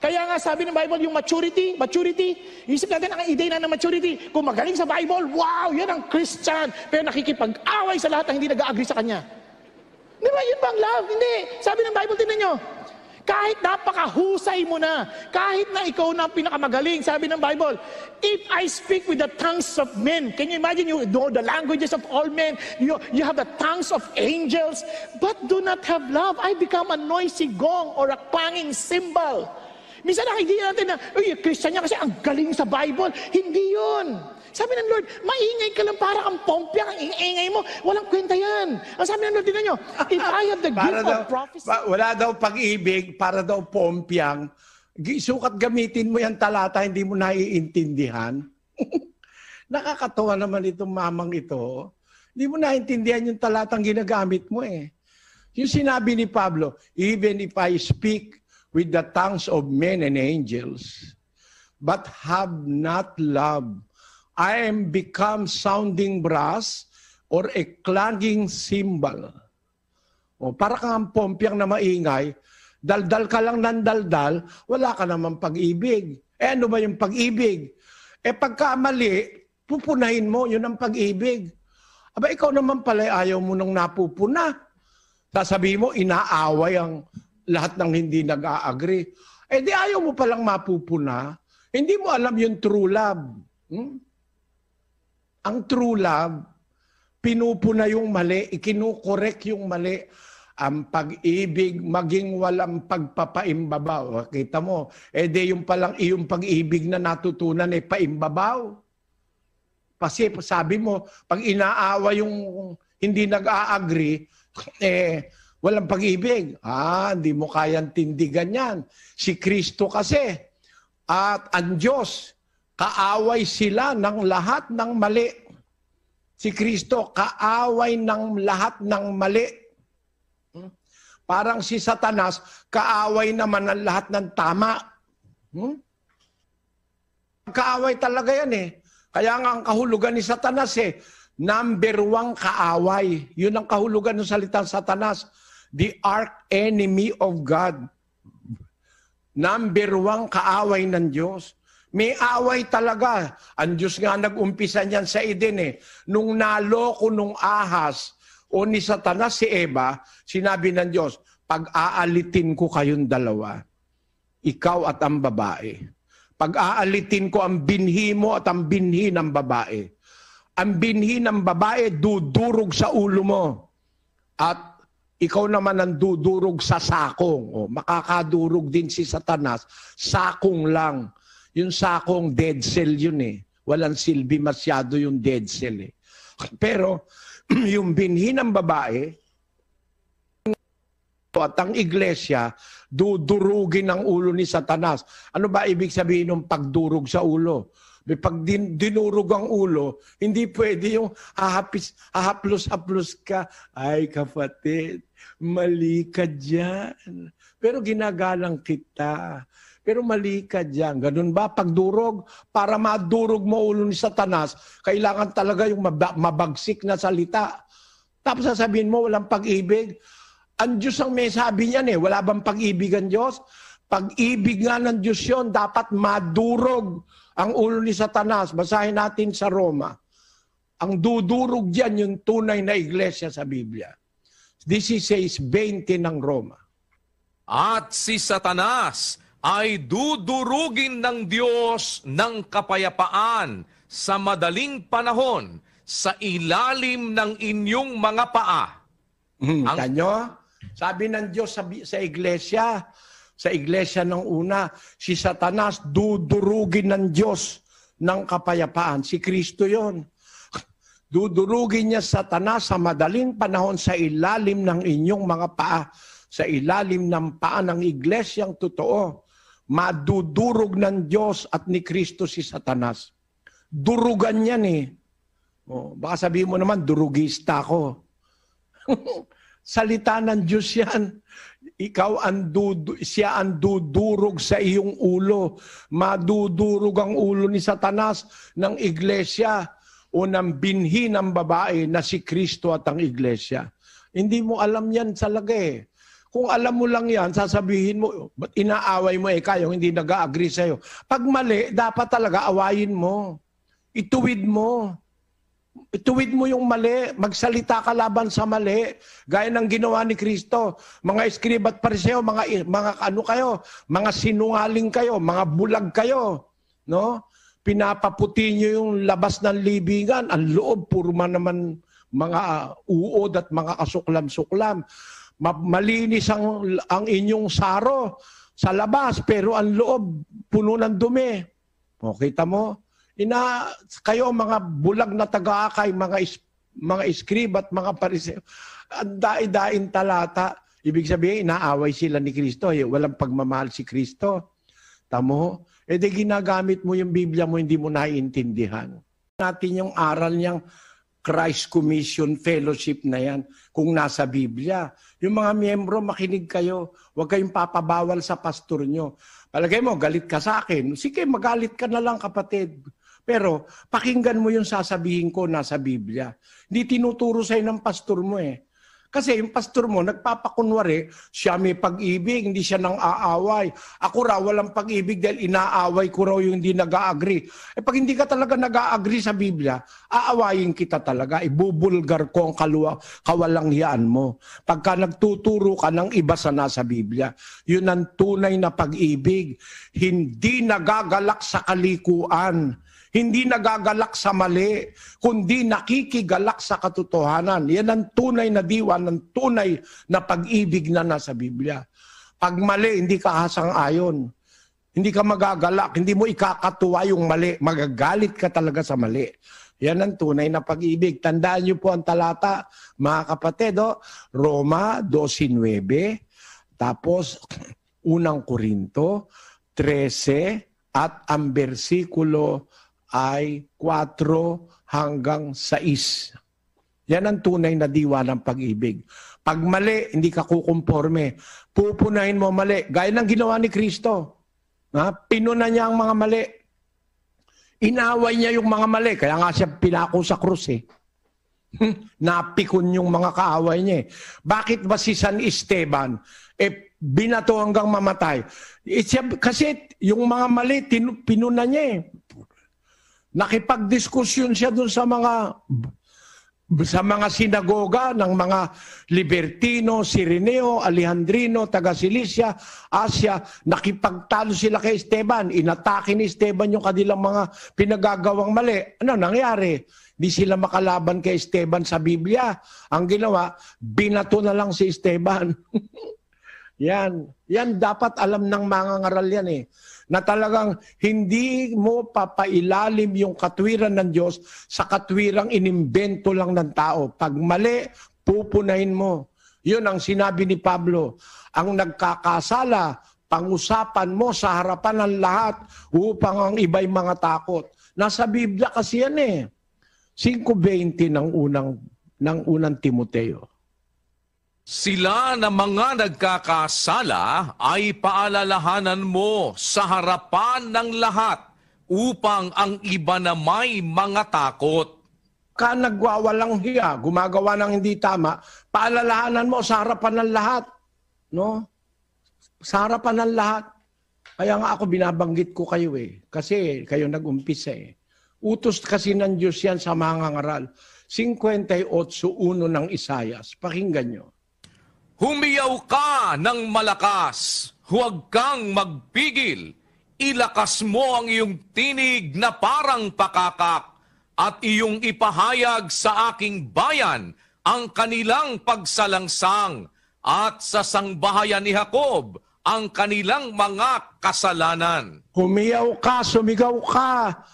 Kaya nga sabi ng Bible, yung maturity, isip natin ang ideya na ng maturity. Kung magaling sa Bible, wow, yan ang Christian. Pero nakikipag-away sa lahat na hindi nag-agree sa kanya. Di ba, yun bang love? Hindi. Sabi ng Bible, tingnan nyo, kahit napakahusay mo na, kahit na ikaw na ang pinakamagaling, sabi ng Bible, if I speak with the tongues of men, can you imagine, you know the languages of all men, you have the tongues of angels, but do not have love, I become a noisy gong or a clanging cymbal. Minsan nakikita natin na, Christian niya kasi ang galing sa Bible. Hindi yun. Sabi ng Lord, maingay ka lang para kang pompyang, ang ingay mo. Walang kwenta yan. Ang sabi ng Lord, tingnan nyo, if I have the gift of prophecy. Wala daw pag-ibig, para daw pompyang. Sukat gamitin mo yung talata, hindi mo naiintindihan. Nakakatawa naman itong mamang ito. Hindi mo naiintindihan yung talatang ginagamit mo eh. Yung sinabi ni Pablo, even if I speak with the tongues of men and angels, but have not love, I am become sounding brass or a clanging cymbal. O, para kang pompyang na maingay, daldal ka lang ng daldal, wala ka naman pag-ibig. Ano ba yung pag-ibig? Pagka mali, pupunahin mo, yun ang pag-ibig. Aba, ikaw naman pala ayaw mo nang napupuna. Sasabihin mo, inaaway ang lahat ng hindi nag-a-agree. Di ayaw mo palang mapupuna. Hindi mo alam yung true love. Ang true love, pinupuna yung mali, ikinukorek yung mali. Ang pag-ibig, maging walang pagpapaimbabaw. Kita mo, di yung palang iyong pag-ibig na natutunan paimbabaw. Kasi sabi mo, pag inaawa yung hindi nag-a-agree, walang pag-ibig. Hindi mo kayang tindigan yan. Si Kristo kasi, at ang Diyos, kaaway sila ng lahat ng mali. Si Kristo, kaaway ng lahat ng mali. Parang si Satanas, kaaway naman ng lahat ng tama. Kaaway talaga yan eh. Kaya nga ang kahulugan ni Satanas number 1 kaaway. Yun ang kahulugan ng salitang Satanas. The arch enemy of God. Number 1 kaaway ng Diyos. May away talaga. Ang Diyos nga nag-umpisa niyan sa Eden Nung naloko nung ahas o ni Satanas si Eva, sinabi ng Diyos, pag-aalitin ko kayong dalawa, ikaw at ang babae. Pag-aalitin ko ang binhi mo at ang binhi ng babae. Ang binhi ng babae dudurog sa ulo mo. At ikaw naman ang dudurog sa sakong. Makakadurog din si Satanas. Sakong lang. Yung sakong dead cell yun Walang silbi masyado yung dead cell Pero yung binhi ng babae at ang iglesia, dudurugin ang ulo ni Satanas. Ano ba ibig sabihin ng pagdurog sa ulo? Pag dinurog ang ulo, hindi pwede yung hahaplos-haplos ka. Ay kapatid, mali ka dyan. Pero ginagalang kita. Pero mali ka dyan. Ganun ba? Pagdurog, para madurog mo ulo ni Satanas, kailangan talaga yung mabagsik na salita. Tapos sasabihin mo, walang pag-ibig. Ang Diyos ang may sabi niyan Wala bang pag-ibig ang Diyos? Pag-ibig nga ng Diyos yun, dapat madurog ang ulo ni Satanas. Basahin natin sa Roma. Ang dudurog dyan yung tunay na iglesia sa Biblia. This is says 20 ng Roma. At si Satanas ay dudurugin ng Diyos ng kapayapaan sa madaling panahon sa ilalim ng inyong mga paa. Kanyo? Sabi ng Diyos sa iglesia ng una, si Satanas dudurugin ng Diyos ng kapayapaan. Si Kristo yon. Dudurugin niya Satanas sa madaling panahon sa ilalim ng inyong mga paa. Sa ilalim ng paa ng iglesyang totoo. Madudurog ng Diyos at ni Kristo si Satanas. Durugan yan baka sabihin mo naman, durugista ko. Salita ng Diyos yan. Siya ang dudurog sa iyong ulo. Madudurog ang ulo ni Satanas ng iglesia o ng binhi ng babae na si Kristo at ang iglesia. Hindi mo alam yan talaga Kung alam mo lang yan, sasabihin mo, ba't inaaway mo kayong hindi nag-agree sa'yo? Pag mali, dapat talaga awayin mo. Ituwid mo. Ituwid mo yung mali. Magsalita ka laban sa mali. Gaya ng ginawa ni Kristo. Mga eskrib at pariseo, mga ano kayo, mga sinungaling kayo, mga bulag kayo. No? Pinapaputi nyo yung labas ng libingan. Ang loob, puro man naman mga uod at mga kasuklam-suklam. Malinis ang inyong saro sa labas, pero ang loob, puno ng dumi. O, kita mo? Kayo mga bulag na taga-akay, mga eskrib at mga pariseo, ang dai-dain talata. Ibig sabihin, inaaway sila ni Kristo. Walang pagmamahal si Kristo. Tamo? Di ginagamit mo yung Biblia mo, hindi mo naiintindihan. Natin yung aral niyang Christ Commission Fellowship na yan, kung nasa Biblia. Yung mga miyembro, makinig kayo. Huwag kayong papabawal sa pastor nyo. Palagay mo, galit ka sa akin. Sige, magalit ka na lang, kapatid. Pero, pakinggan mo yung sasabihin ko nasa Biblia. Hindi tinuturo sa'yo ng pastor mo Kasi yung pastor mo, nagpapakunwari, siya may pag-ibig, hindi siya nang aaway. Ako raw, walang pag-ibig dahil inaaway ko raw yung hindi nag-a-agree. Pag hindi ka talaga nag-a-agree sa Biblia, aawayin kita talaga. Ibubulgar ko ang kawalanghyan mo. Pagka nagtuturo ka ng iba sa nasa Biblia, yun ang tunay na pag-ibig. Hindi nagagalak sa kalikuan. Hindi nagagalak sa mali, kundi nakikigalak sa katotohanan. Yan ang tunay na diwa, ng tunay na pag-ibig na nasa Biblia. Pag mali, hindi ka hasang-ayon. Hindi ka magagalak, hindi mo ikakatuwa yung mali. Magagalit ka talaga sa mali. Yan ang tunay na pag-ibig. Tandaan niyo po ang talata, mga kapatid, Roma 12:9, tapos 1 Korinto 13, at ang bersikulo ay 4 hanggang 6. Yan ang tunay na diwa ng pag-ibig. Pag mali, hindi ka kukumporme. Pupunahin mo mali. Gaya ng ginawa ni Kristo. Pinuna niya ang mga mali. Inaway niya yung mga mali. Kaya nga siya pinako sa krus Napikon yung mga kaaway niya. Bakit ba si San Esteban binato hanggang mamatay? Kasi yung mga mali, pinuna niya Nakipagdiskusyon siya dun sa mga sinagoga ng mga Libertino, Sireneo, Alejandrino, taga Cilicia, Asia. Nakipagtalo sila kay Esteban. Inatake ni Esteban yung kanilang mga pinagagawang mali. Ano nangyari? Di sila makalaban kay Esteban sa Biblia. Ang ginawa, binato na lang si Esteban. Yan dapat alam ng mga ngaral yan na talagang hindi mo papailalim yung katwiran ng Diyos sa katwirang inimbento lang ng tao. Pag mali, pupunahin mo. Yun ang sinabi ni Pablo. Ang nagkakasala, pangusapan mo sa harapan ng lahat upang ang iba'y mga takot. Nasa Biblia kasi yan 5:20 ng unang Timoteo. Sila na mga nagkakasala ay paalalahanan mo sa harapan ng lahat upang ang iba na may mga takot. Ka nagwawalang hiya, gumagawa ng hindi tama, paalalahanan mo sa harapan ng lahat. No? Sa harapan ng lahat. Kaya nga ako binabanggit ko kayo kasi kayo nag-umpisa Utos kasi ng Diyos yan sa mga ngaral. 58:1 ng Isayas. Pakinggan nyo. Humiyaw ka ng malakas, huwag kang magpigil. Ilakas mo ang iyong tinig na parang pakakak at iyong ipahayag sa aking bayan ang kanilang pagsalangsang at sa sangbahayan ni Jacob ang kanilang mga kasalanan. Humiyaw ka, sumigaw ka.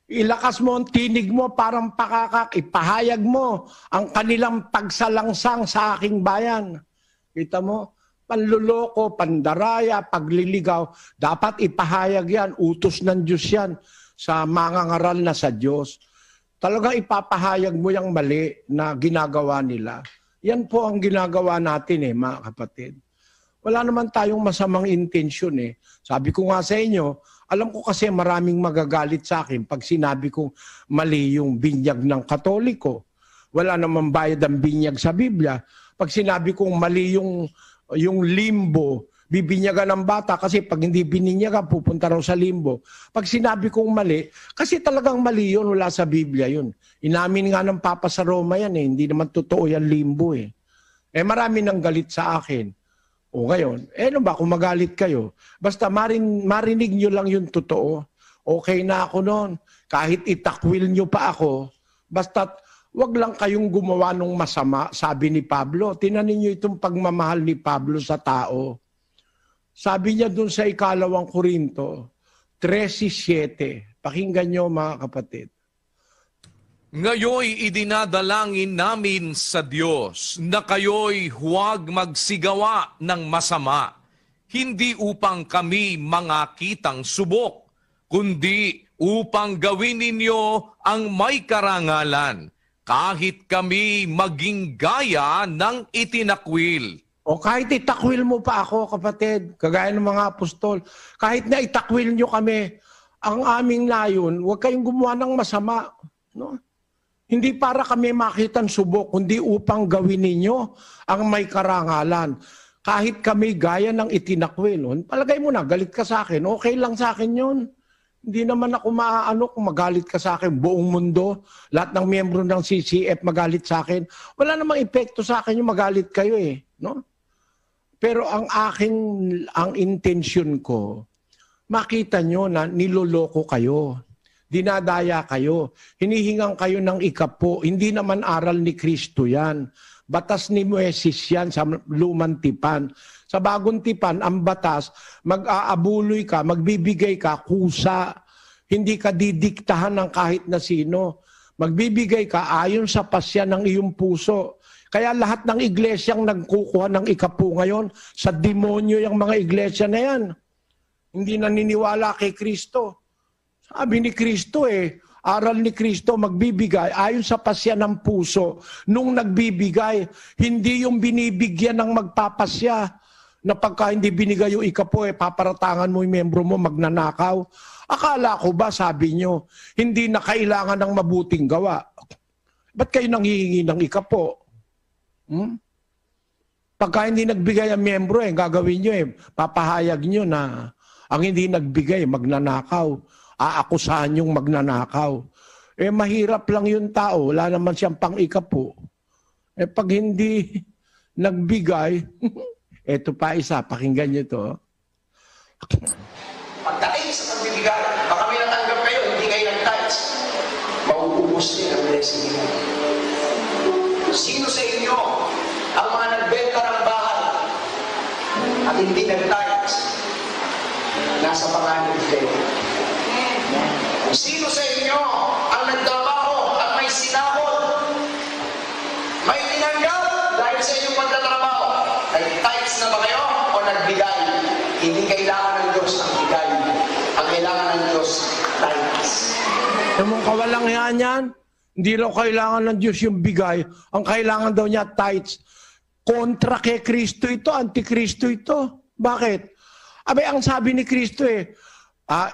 Ilakas mo ang tinig mo parang pakakak. Ipahayag mo ang kanilang pagsalangsang sa aking bayan. Kita mo, panluloko, pandaraya, pagliligaw, dapat ipahayag yan, utos ng Diyos yan sa mga ngaral na sa Diyos. Talagang ipapahayag mo yung mali na ginagawa nila. Yan po ang ginagawa natin mga kapatid. Wala naman tayong masamang intensyon Sabi ko nga sa inyo, alam ko kasi maraming magagalit sa akin pag sinabi kong mali yung binyag ng Katoliko. Wala naman bayad ang binyag sa Biblia. Pag sinabi kong mali yung yung limbo, bibinyagan ng bata kasi pag hindi bininyagan, pupunta raw sa limbo. Pag sinabi kong mali, kasi talagang mali yun, wala sa Biblia yun. Inamin nga ng Papa sa Roma yan hindi naman totoo yan limbo marami nang galit sa akin. O ngayon, ano ba kung magalit kayo? Basta marinig nyo lang yung totoo. Okay na ako noon. Kahit itakwil nyo pa ako, basta't wag lang kayong gumawa ng masama, sabi ni Pablo. Tinanin nyo itong pagmamahal ni Pablo sa tao. Sabi niya dun sa 2 Korinto 13:7. Pakinggan nyo mga kapatid. Ngayoy idinadalangin namin sa Diyos na kayo'y huwag magsigawa ng masama, hindi upang kami mangakitang subok, kundi upang gawin ninyo ang may karangalan, kahit kami maging gaya ng itinakwil. O kahit itakwil mo pa ako, kapatid, kagaya ng mga apostol, kahit na itakwil nyo kami, ang aming layon, huwag kayong gumawa ng masama. No? Hindi para kami makitang subok, kundi upang gawin ninyo ang may karangalan. Kahit kami gaya ng itinakwil. Palagay mo na, galit ka sa akin, okay lang sa akin yun. Hindi naman ako maaano kung magalit ka sa akin. Buong mundo, lahat ng miyembro ng CCF magalit sa akin. Wala namang epekto sa akin yung magalit kayo no? Pero ang intensyon ko, makita nyo na niloloko kayo. Dinadaya kayo. Hinihingang kayo ng ikapo. Hindi naman aral ni Kristo yan. Batas ni Moises yan sa lumang tipan. Sa bagong tipan, ang batas, mag-aabuloy ka, magbibigay ka, kusa. Hindi ka didiktahan ng kahit na sino. Magbibigay ka ayon sa pasya ng iyong puso. Kaya lahat ng iglesyang nagkukuha ng ikapo ngayon, sa demonyo yung mga iglesia na yan. Hindi naniniwala kay Kristo. Sabi ni Kristo aral ni Kristo, magbibigay ayon sa pasya ng puso. Nung nagbibigay, hindi yung binibigyan ng magpapasya. Na pagka hindi binigay yung ikapo, paparatangan mo yung membro mo, magnanakaw. Akala ko ba, sabi nyo, hindi na kailangan ng mabuting gawa. Ba't kayo nanghihingi ng ikapo? Pagka hindi nagbigay ang membro, gagawin nyo papahayag nyo na ang hindi nagbigay, magnanakaw. Aakusahan yung magnanakaw. Mahirap lang yung tao, wala naman siyang pang-ikapo. Pag hindi nagbigay, eto pa isa, pakinggan nyo to. Pagdating sa pagbibigay, baka may natanggap kayo, hindi kayo nag-touch. Mauubos din ang blessing niyo. Sino sa inyo ang mga nagbenta ng bahay at hindi nag-touch? Nasa panganib kayo. Sino sa inyo ang nagtrabaho at may sinahod? May tinanggap dahil sa inyong pagtatrabaho. Nag-tithes na ba kayo o nagbigay? Hindi kailangan ng Diyos ang bigay. Ang kailangan ng Diyos, tithes. Yung kawalang yan, hindi raw kailangan ng Diyos yung bigay. Ang kailangan daw niya, tithes. Kontra kay Kristo ito, antikristo ito. Bakit? Abay, ang sabi ni Kristo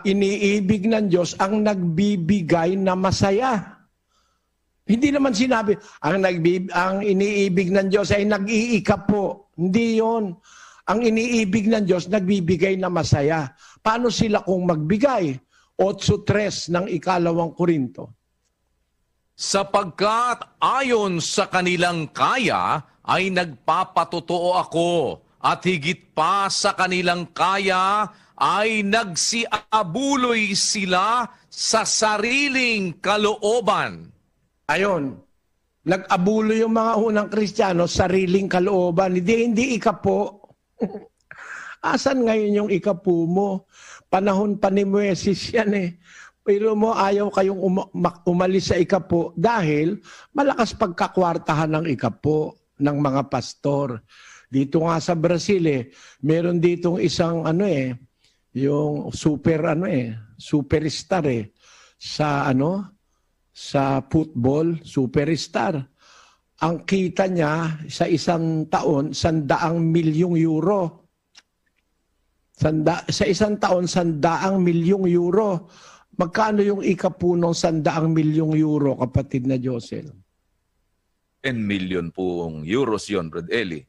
iniibig ng Diyos ang nagbibigay na masaya. Hindi naman sinabi, ang iniibig ng Diyos ay nag-iikapo. Hindi yon. Ang iniibig ng Diyos, nagbibigay na masaya. Paano sila kung magbigay? 8:3 ng 2 Korinto. Sapagkat ayon sa kanilang kaya ay nagpapatotoo ako, at higit pa sa kanilang kaya ay nagsiabuloy sila sa sariling kalooban. Ayon, nag-abulo yung mga unang Kristiyano, sariling kalooban. Hindi ikapo. Asan ngayon yung ikapo mo? Panahon pa ni Moises yan Pero mo ayaw kayong umalis sa ikapo dahil malakas pagkakwartahan ng ikapo ng mga pastor. Dito nga sa Brazil meron ditong isang yung superstar sa football, superstar. Ang kita niya sa isang taon, 100 milyong euro. Sa isang taon, 100 milyong euro. Magkano yung ikapunong 100 milyong euro, kapatid na Josel? 10 million pong euros yon, Brad Eli.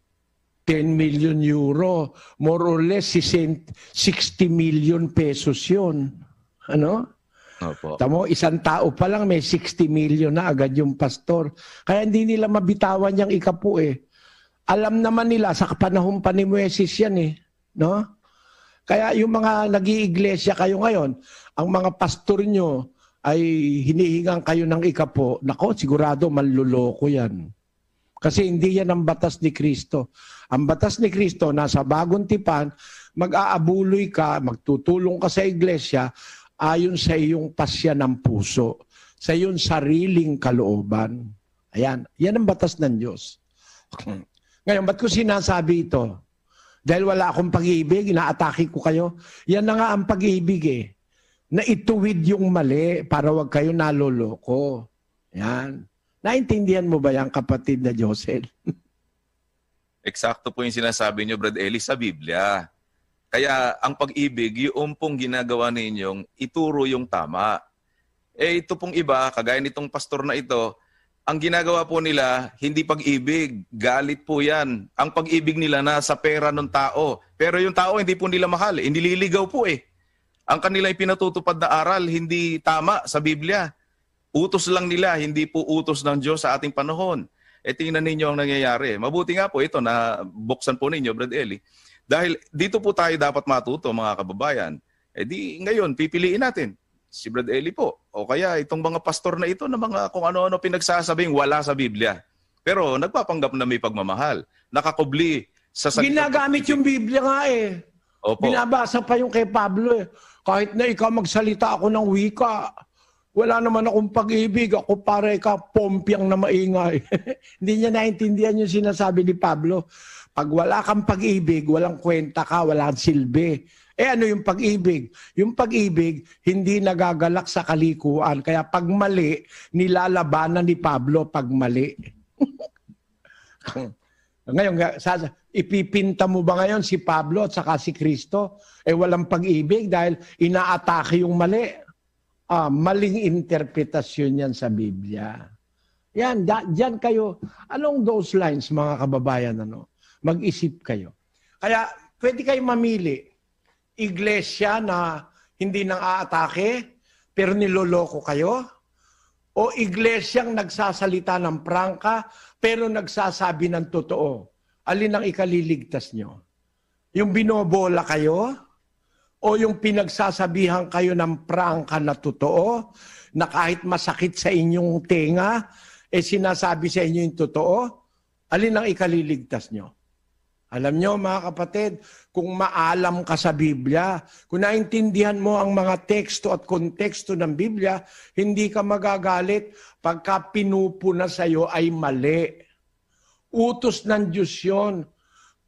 10 million euro. More or less, 60 million pesos yun. Ano? Opo. Tamo, isang tao pa lang may 60 million na agad yung pastor. Kaya hindi nila mabitawan yung ikapu eh. Alam naman nila sa panahon pa ni Moises yan eh. No? Kaya yung mga nag-iiglesia kayo ngayon, ang mga pastor nyo ay hinihingan kayo ng ikapu, nako, sigurado manluloko yan. Kasi hindi yan ang batas ni Kristo. Ang batas ni Kristo, nasa bagong tipan, mag-aabuloy ka, magtutulong ka sa iglesia, ayon sa iyong pasya ng puso, sa iyong sariling kalooban. Ayan, yan ang batas ng Diyos. Ngayon, ba't ko sinasabi ito? Dahil wala akong pag-ibig, inaatake ko kayo. Yan na nga ang pag-ibig eh. Na ituwid yung mali para wag kayo naloloko. Yan. Naintindihan mo ba yan, kapatid na Josel? Eksakto po yung sinasabi niyo, Brad Eli, sa Biblia. Kaya ang pag-ibig, yung pong ginagawa ninyong ituro yung tama. Ito pong iba, kagaya nitong pastor na ito, ang ginagawa po nila, hindi pag-ibig, galit po yan. Ang pag-ibig nila nasa pera ng tao. Pero yung tao hindi po nila mahal, hindi liligaw po eh. Ang kanila pinatutupad na aral, hindi tama sa Biblia. Utos lang nila, hindi po utos ng Diyos sa ating panahon. Tingnan ninyo ang nangyayari. Mabuti nga po ito na buksan po ninyo, Brad Eli. Dahil dito po tayo dapat matuto, mga kababayan. Di ngayon, pipiliin natin si Brad Eli po. O kaya itong mga pastor na ito na mga kung ano-ano pinagsasabing wala sa Biblia. Pero nagpapanggap na may pagmamahal. Nakakubli sa salita. Ginagamit yung Biblia nga eh. Opo. Binabasa pa yung kay Pablo eh. Kahit na ikaw magsalita ako ng wika, wala naman akong pag-ibig. Ako pare ka, pompyang na maingay. Hindi niya naintindihan yung sinasabi ni Pablo. Pag wala kang pag-ibig, walang kwenta ka, walang silbi. Ano yung pag-ibig? Yung pag-ibig, hindi nagagalak sa kalikuan. Kaya pag mali, nilalabanan ni Pablo pag mali. Ngayon, ipipinta mo ba ngayon si Pablo at saka si Kristo? Walang pag-ibig dahil inaatake yung mali. Maling interpretasyon yan sa Biblia. Yan, dyan kayo. Along those lines, mga kababayan, mag-isip kayo. Kaya, pwede kayo mamili. Iglesia na hindi nang aatake, pero niloloko kayo. O iglesyang nagsasalita ng prangka, pero nagsasabi ng totoo. Alin ang ikaliligtas nyo? Yung binobola kayo? O yung pinagsasabihan kayo ng prangka na totoo, na kahit masakit sa inyong tenga, sinasabi sa inyo yung totoo, alin ang ikaliligtas nyo? Alam nyo mga kapatid, kung maalam ka sa Biblia, kung naintindihan mo ang mga teksto at konteksto ng Biblia, hindi ka magagalit pagka pinupuna sa iyo ay mali. Utos ng Diyos yun.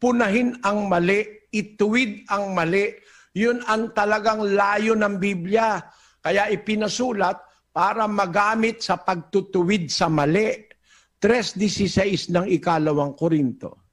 Punahin ang mali, ituwid ang mali. Yun ang talagang layo ng Biblia. Kaya ipinasulat para magamit sa pagtutuwid sa mali. 3:16 ng 2 Korinto.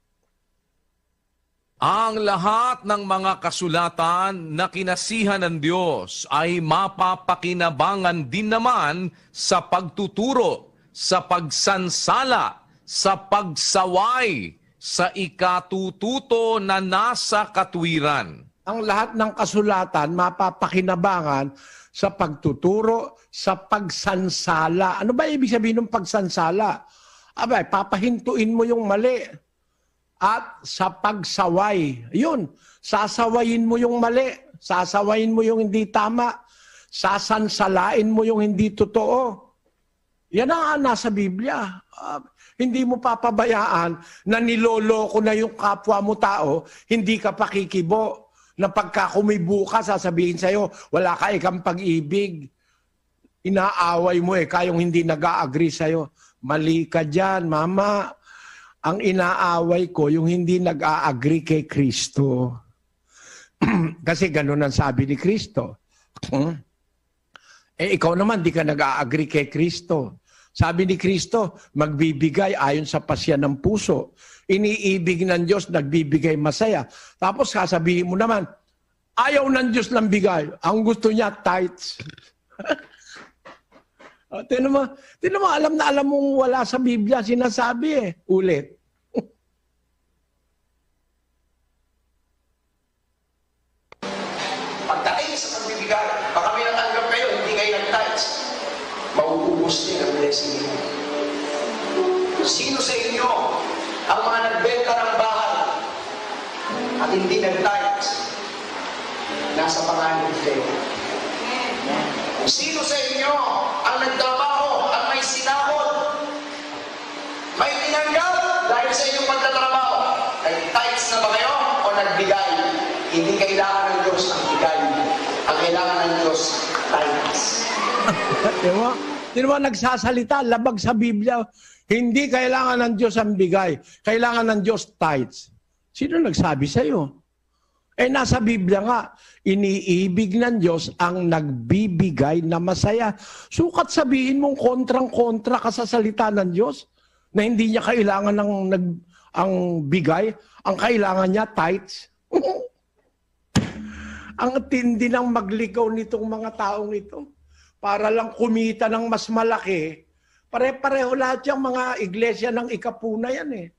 Ang lahat ng mga kasulatan na kinasihan ng Diyos ay mapapakinabangan din naman sa pagtuturo, sa pagsansala, sa pagsaway, sa ikatututo na nasa katwiran. Ang lahat ng kasulatan mapapakinabangan sa pagtuturo, sa pagsansala. Ano ba ibig sabihin ng pagsansala? Abay, papahintuin mo yung mali. At sa pagsaway, yun, sasawayin mo yung mali, sasawayin mo yung hindi tama, sasansalain mo yung hindi totoo. Yan ang nasa Biblia. Hindi mo papabayaan na niloloko na yung kapwa mo tao, hindi ka pakikibo. Na pagka kumibo ka, sasabihin sa'yo, wala ka ikang pag-ibig. Inaaway mo kayong hindi nag-a-agree sa'yo. Mali ka dyan, mama. Ang inaaway ko, yung hindi nag-a-agree kay Kristo. Kasi ganun ang sabi ni Kristo. Ikaw naman, di ka nag-a-agree kay Kristo. Sabi ni Kristo, magbibigay ayon sa pasya ng puso. Iniibig ng Diyos, nagbibigay masaya. Tapos sasabihin mo naman, ayaw ng Diyos ng bigay. Ang gusto niya, tithes. Tinan mo, alam na alam mong wala sa Biblia, sinasabi Ulit. bigat. Baka may natanggap kayo, hindi kayo nag-tithes. Mauubos din ang blessing niyo. Sino sa inyo ang mga nagbenta ng bahay at hindi nag-tithes? Nasa panganib kayo. Sino sa inyo ang nagtrabaho at may sinahod? May tinanggap dahil sa inyong pagtatrabaho. Nag-tithes na ba kayo o nagbigay? Hindi kailangan ng Diyos ang bigay. Ang kailangan ng Diyos, tithes. Di ba nagsasalita, labag sa Biblia, hindi kailangan ng Diyos ang bigay. Kailangan ng Diyos tithes. Sino nagsabi sa'yo? Nasa Biblia nga, iniibig ng Diyos ang nagbibigay na masaya. Sukat sabihin mong kontrang-kontra ka sa salita ng Diyos na hindi niya kailangan ang bigay, ang kailangan niya tithes. Ang tindi ng magligaw nitong mga taong ito. Para lang kumita ng mas malaki. Pare-pareho lahat yung mga iglesia ng ikapuna yan eh.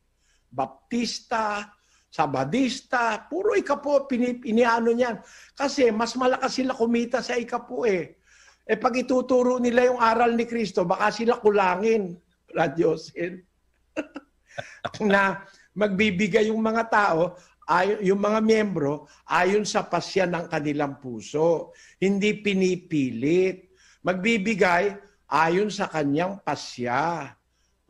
Baptista, Sabadista, puro ikapo, iniano niyan. Kasi mas malakas sila kumita sa ikapo eh. Pag ituturo nila yung aral ni Kristo, baka sila kulangin. Radyosin. Na magbibigay yung mga tao, yung mga miyembro, ayon sa pasya ng kanilang puso. Hindi pinipilit. Magbibigay ayon sa kanyang pasya.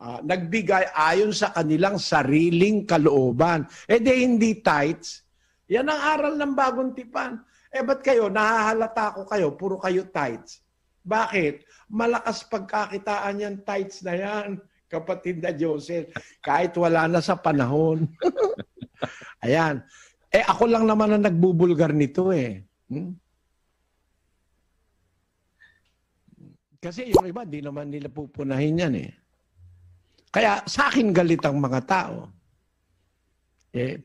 Nagbigay ayon sa kanilang sariling kalooban. Hindi tithes. Yan ang aral ng bagong tipan. Ba't kayo, nahahalata ko kayo, puro kayo tithes. Bakit? Malakas pagkakitaan yan, tithes na yan, kapatid na Joseph. Kahit wala na sa panahon. Ayan. Ako lang naman ang nagbubulgar nito eh. Kasi yung iba, di naman nila pupunahin yan eh. Kaya sa akin galit ang mga tao.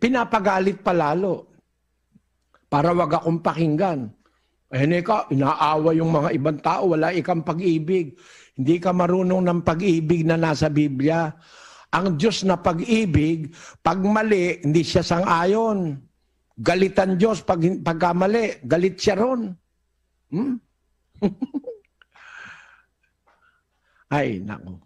Pinapagalit pa lalo. Para wag akong pakinggan. Inaawa yung mga ibang tao, wala ikang pag-ibig. Hindi ka marunong ng pag-ibig na nasa Biblia. Ang Diyos na pag-ibig, pag mali, hindi siya sang-ayon. Galitan Diyos pagka mali, galit siya ron. Ay, naku.